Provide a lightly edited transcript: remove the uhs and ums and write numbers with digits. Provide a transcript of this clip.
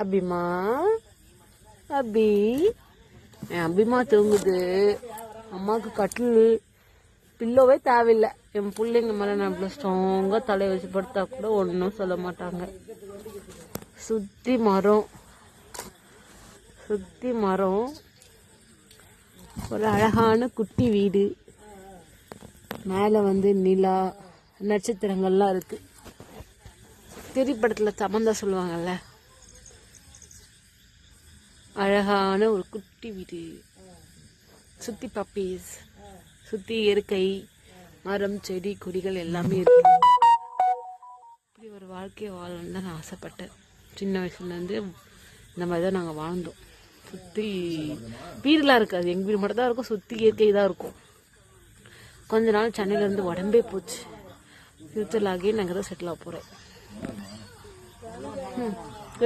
அபிமா அபி என் அபிமா தூங்குது. அம்மாவுக்கு கட்டில் பில்லோவே தேவையில்லை. என் பிள்ளைங்க மேலே நம்மள ஸ்ட்ராங்காக தலையை வச்சு படுத்தா கூட ஒன்றும் சொல்ல மாட்டாங்க. சுற்றி மரம் ஒரு அழகான குட்டி வீடு. மேலே நிலா நட்சத்திரங்கள்லாம் இருக்கு. திரைப்படத்தில் சமந்தா சொல்லுவாங்கல்ல, அழகான ஒரு குட்டி வீடு. சுற்றி பப்பீஸ், சுற்றி இயற்கை, மரம் செடி கொடிகள் எல்லாமே இருக்கு. இப்படி ஒரு வாழ்க்கையை வாழணும்னு தான் நான் ஆசைப்பட்டேன். சின்ன வயசுலேருந்து இந்த மாதிரி தான் நாங்கள் வாழ்ந்தோம். சுற்றி வீடுலாம் இருக்காது, எங்கள் வீடு மட்டும் தான் இருக்கும். சுற்றி இயற்கை தான் இருக்கும். கொஞ்ச நாள் சென்னையிலேருந்து உடம்பே போச்சு. ஃப்யூச்சரில் ஆகி நாங்கள் தான் செட்டில் ஆக போகிறேன்.